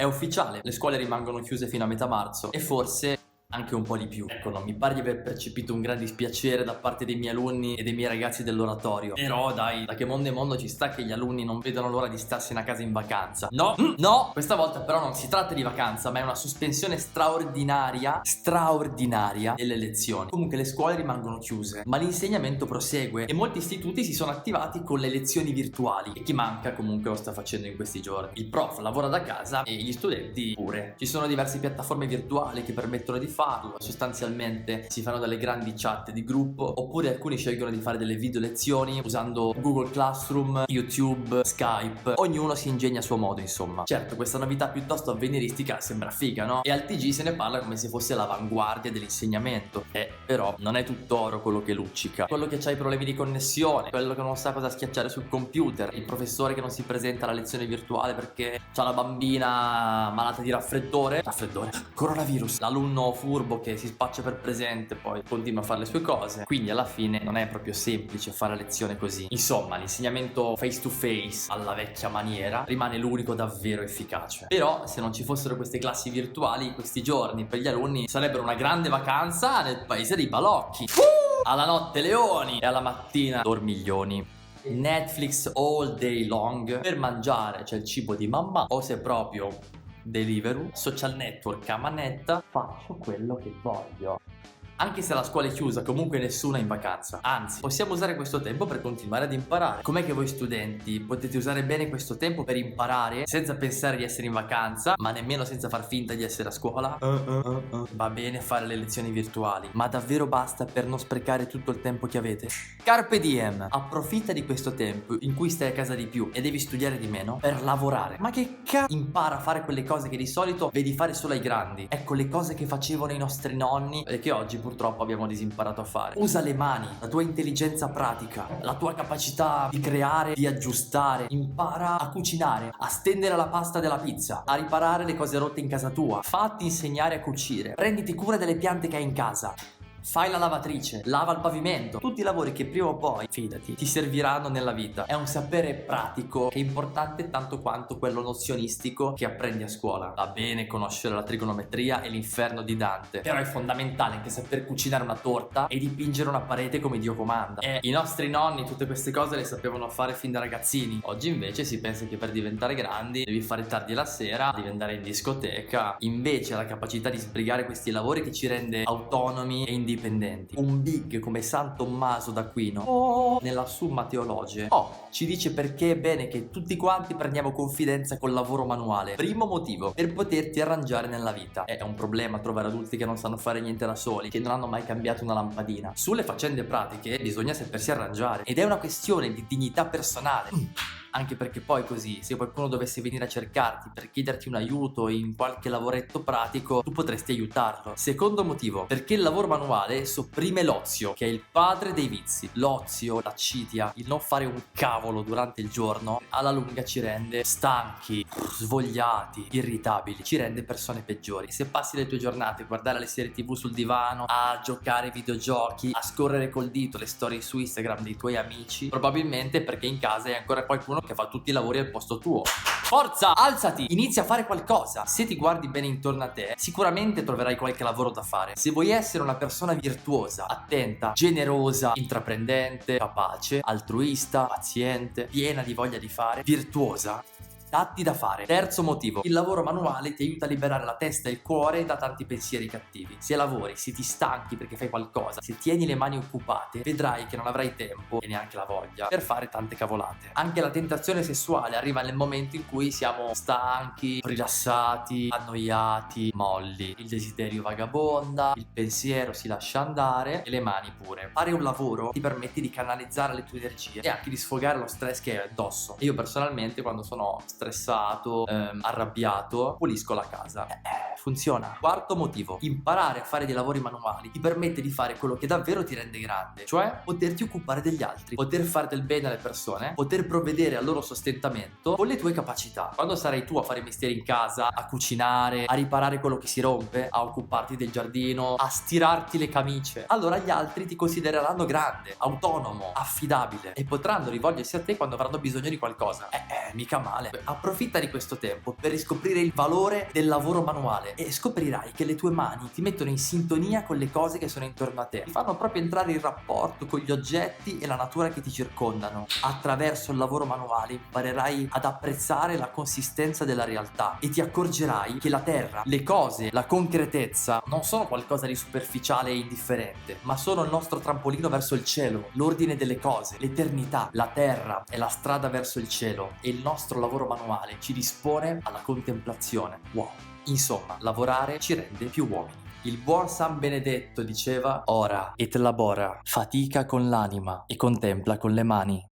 È ufficiale, le scuole rimangono chiuse fino a metà marzo e forse anche un po' di più. Ecco, non mi pare di aver percepito un gran dispiacere da parte dei miei alunni e dei miei ragazzi dell'oratorio. Però dai, da che mondo è mondo ci sta che gli alunni non vedano l'ora di starsene a casa in vacanza. No, no, questa volta però non si tratta di vacanza, ma è una sospensione straordinaria delle lezioni. Comunque le scuole rimangono chiuse, ma l'insegnamento prosegue e molti istituti si sono attivati con le lezioni virtuali e chi manca comunque lo sta facendo in questi giorni. Il prof lavora da casa e gli studenti pure. Ci sono diverse piattaforme virtuali che permettono di farlo. Sostanzialmente si fanno delle grandi chat di gruppo, oppure alcuni scelgono di fare delle video lezioni usando Google Classroom, YouTube, Skype. Ognuno si ingegna a suo modo, insomma. Certo, questa novità piuttosto avveniristica sembra figa, no? E al TG se ne parla come se fosse l'avanguardia dell'insegnamento. Però non è tutto oro quello che luccica. Quello che ha i problemi di connessione, quello che non sa cosa schiacciare sul computer, il professore che non si presenta alla lezione virtuale perché c'ha la bambina malata di raffreddore, coronavirus, l'alunno furbo che si spaccia per presente poi continua a fare le sue cose, quindi alla fine non è proprio semplice fare lezione così. Insomma, l'insegnamento face to face alla vecchia maniera rimane l'unico davvero efficace. Però se non ci fossero queste classi virtuali, questi giorni per gli alunni sarebbero una grande vacanza nel paese dei balocchi. Alla notte leoni e alla mattina dormiglioni. Netflix all day long, per mangiare c'è il cibo di mamma, o se proprio Deliveroo, social network a manetta, faccio quello che voglio. Anche se la scuola è chiusa, comunque nessuno è in vacanza. Anzi, possiamo usare questo tempo per continuare ad imparare. Com'è che voi studenti potete usare bene questo tempo per imparare senza pensare di essere in vacanza, ma nemmeno senza far finta di essere a scuola? Va bene fare le lezioni virtuali, ma davvero basta per non sprecare tutto il tempo che avete? Carpe diem! Approfitta di questo tempo in cui stai a casa di più e devi studiare di meno per lavorare. Ma che impara a fare quelle cose che di solito vedi fare solo ai grandi. Ecco, le cose che facevano i nostri nonni e che oggi purtroppo abbiamo disimparato a fare. Usa le mani, la tua intelligenza pratica, la tua capacità di creare, di aggiustare. Impara a cucinare, a stendere la pasta della pizza, a riparare le cose rotte in casa tua. Fatti insegnare a cucire. Prenditi cura delle piante che hai in casa. Fai la lavatrice, lava il pavimento, tutti i lavori che prima o poi, fidati, ti serviranno nella vita. È un sapere pratico che è importante tanto quanto quello nozionistico che apprendi a scuola. Va bene conoscere la trigonometria e l'inferno di Dante, però è fondamentale anche saper cucinare una torta e dipingere una parete come Dio comanda. E i nostri nonni tutte queste cose le sapevano fare fin da ragazzini. Oggi invece si pensa che per diventare grandi devi fare tardi la sera, devi andare in discoteca. Invece la capacità di sbrigare questi lavori che ci rende autonomi e indipendenti. Un big come San Tommaso d'Aquino nella Summa Theologiae ci dice perché è bene che tutti quanti prendiamo confidenza col lavoro manuale. Primo motivo, per poterti arrangiare nella vita. È un problema trovare adulti che non sanno fare niente da soli, che non hanno mai cambiato una lampadina. Sulle faccende pratiche bisogna sapersi arrangiare ed è una questione di dignità personale. Anche perché poi così, se qualcuno dovesse venire a cercarti per chiederti un aiuto in qualche lavoretto pratico, tu potresti aiutarlo. Secondo motivo, perché il lavoro manuale sopprime l'ozio, che è il padre dei vizi. L'ozio, l'accidia, il non fare un cavolo durante il giorno, alla lunga ci rende stanchi, svogliati, irritabili, ci rende persone peggiori. Se passi le tue giornate a guardare le serie TV sul divano, a giocare ai videogiochi, a scorrere col dito le storie su Instagram dei tuoi amici, probabilmente perché in casa hai ancora qualcuno che fa tutti i lavori al posto tuo. Forza, alzati, inizia a fare qualcosa. Se ti guardi bene intorno a te, sicuramente troverai qualche lavoro da fare. Se vuoi essere una persona virtuosa, attenta, generosa, intraprendente, capace, altruista, paziente, piena di voglia di fare, virtuosa, datti da fare. Terzo motivo, il lavoro manuale ti aiuta a liberare la testa e il cuore da tanti pensieri cattivi. Se lavori, se ti stanchi perché fai qualcosa, se tieni le mani occupate, vedrai che non avrai tempo e neanche la voglia per fare tante cavolate. Anche la tentazione sessuale arriva nel momento in cui siamo stanchi, rilassati, annoiati, molli. Il desiderio vagabonda, il pensiero si lascia andare e le mani pure. Fare un lavoro ti permette di canalizzare le tue energie e anche di sfogare lo stress che hai addosso. E io personalmente quando sono stressato, arrabbiato, pulisco la casa. funziona. Quarto motivo: imparare a fare dei lavori manuali ti permette di fare quello che davvero ti rende grande, cioè poterti occupare degli altri, poter fare del bene alle persone, poter provvedere al loro sostentamento con le tue capacità. Quando sarai tu a fare i mestieri in casa, a cucinare, a riparare quello che si rompe, a occuparti del giardino, a stirarti le camicie, allora gli altri ti considereranno grande, autonomo, affidabile e potranno rivolgersi a te quando avranno bisogno di qualcosa. Mica male. Approfitta di questo tempo per riscoprire il valore del lavoro manuale e scoprirai che le tue mani ti mettono in sintonia con le cose che sono intorno a te, ti fanno proprio entrare in rapporto con gli oggetti e la natura che ti circondano. Attraverso il lavoro manuale imparerai ad apprezzare la consistenza della realtà e ti accorgerai che la terra, le cose, la concretezza non sono qualcosa di superficiale e indifferente, ma sono il nostro trampolino verso il cielo, l'ordine delle cose, l'eternità. La terra è la strada verso il cielo e il nostro lavoro manuale ci dispone alla contemplazione. Wow. Insomma, lavorare ci rende più uomini. Il buon San Benedetto diceva: ora et labora, fatica con l'anima e contempla con le mani.